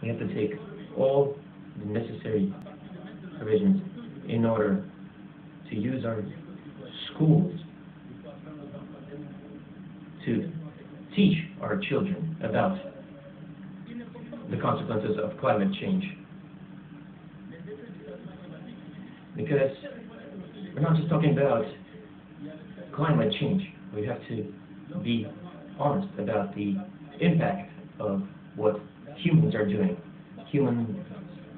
We have to take all the necessary provisions in order to use our schools to teach our children about the consequences of climate change. Because we're not just talking about climate change. We have to be honest about the impact of what humans are doing. Human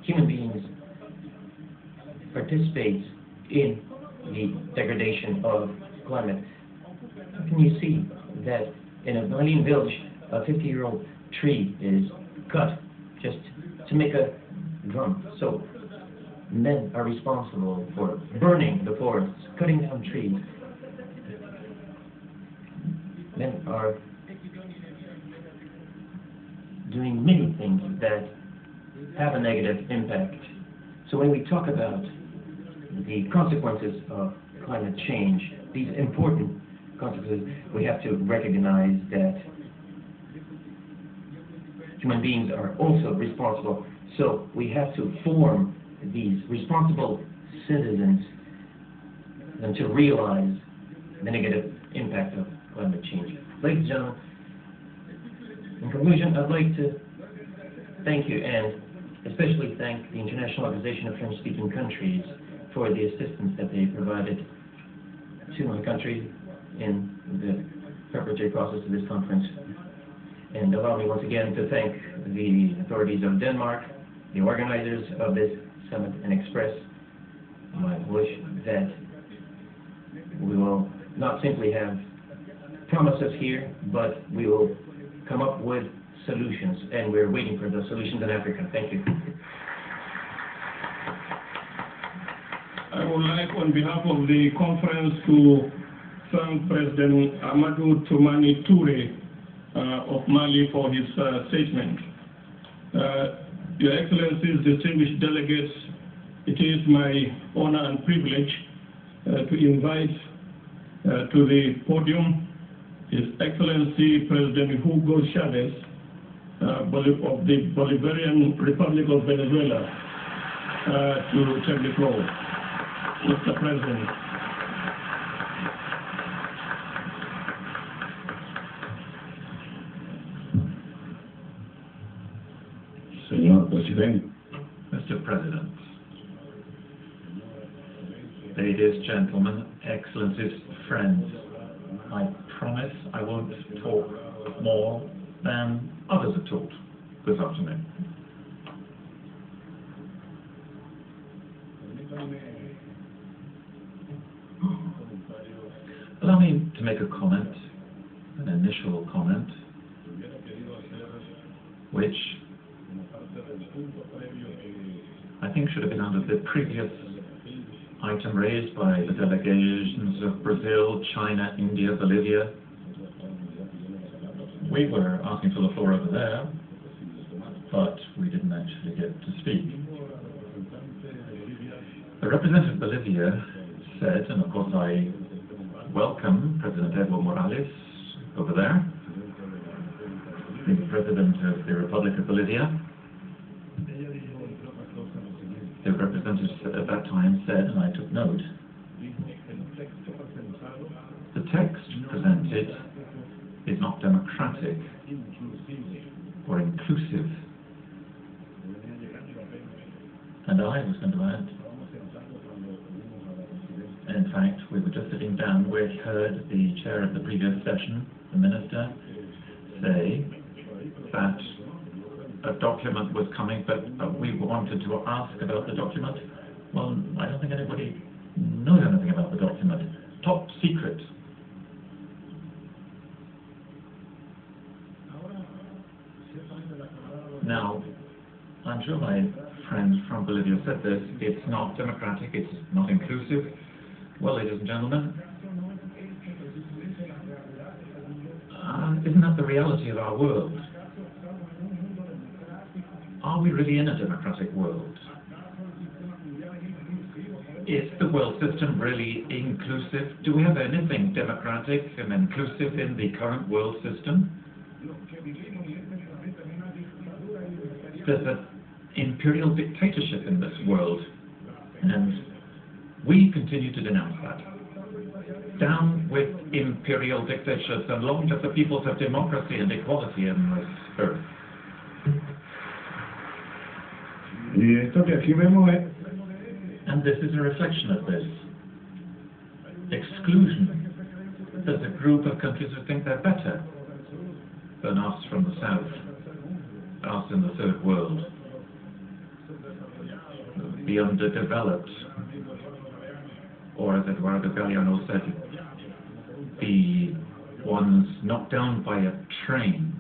beings participate in the degradation of climate. How can you see that in a Malian village, a 50-year-old tree is cut just to make a drum? So men are responsible for burning the forests, cutting down trees. Men are doing many things that have a negative impact. So when we talk about the consequences of climate change, these important consequences, we have to recognize that human beings are also responsible. So we have to form these responsible citizens and to realize the negative impact of climate change. Ladies and gentlemen, in conclusion, I'd like to thank you and especially thank the International Organization of French-Speaking Countries for the assistance that they provided to my country in the preparatory process of this conference. And allow me once again to thank the authorities of Denmark, the organizers of this summit, and express my wish that we will not simply have promises here, but we will come up with solutions, and we're waiting for those solutions in Africa. Thank you. I would like, on behalf of the conference, to thank President Amadou Toumani Touré of Mali for his statement. Your Excellencies, distinguished delegates, it is my honor and privilege to invite to the podium His Excellency President Hugo Chavez of the Bolivarian Republic of Venezuela to take the floor. Mr. President. Señor Presidente. Mr. President, ladies, gentlemen, excellencies, friends, I promise I won't talk more than others have talked this afternoon. Allow me to make a comment, an initial comment, which I think should have been under the previous item raised by the delegations of Brazil, China, India, Bolivia. We were asking for the floor over there, but we didn't actually get to speak. The representative of Bolivia said, and of course I welcome President Evo Morales over there, the President of the Republic of Bolivia. The representative at that time said, and I took note, the text presented is not democratic or inclusive. And I was going to add, in fact, we were just sitting down, we heard the chair of the previous session, the minister, say that a document was coming, but we wanted to ask about the document. Well, I don't think anybody knows anything about the document. Top secret. Now, I'm sure my friends from Bolivia said this, it's not democratic, it's not inclusive. Well, ladies and gentlemen, isn't that the reality of our world? Are we really in a democratic world? Is the world system really inclusive? Do we have anything democratic and inclusive in the current world system? There's an imperial dictatorship in this world, and we continue to denounce that. Down with imperial dictatorships, and long live the peoples of democracy and equality in this earth. Y esto que aquí vemos es And this is a reflection of this exclusion. There's a group of countries who think they're better than us from the south, us in the third world, the underdeveloped, or as Eduardo Galeano said, the ones knocked down by a train.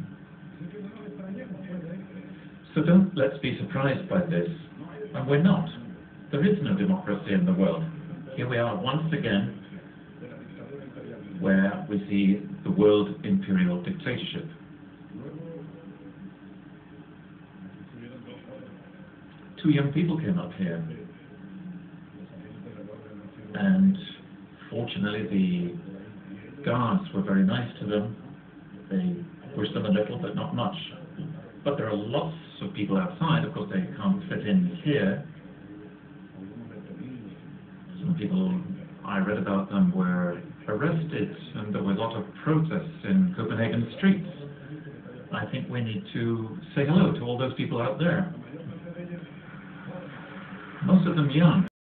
So let's be surprised by this, and we're not. There is no democracy in the world. Here we are once again, where we see the world imperial dictatorship. Two young people came up here, and fortunately the guards were very nice to them. They pushed them a little, but not much. But there are lots of people outside. Of course, they can't fit in here. Some people I read about them were arrested, and there were a lot of protests in Copenhagen streets. I think we need to say hello to all those people out there. Most of them young.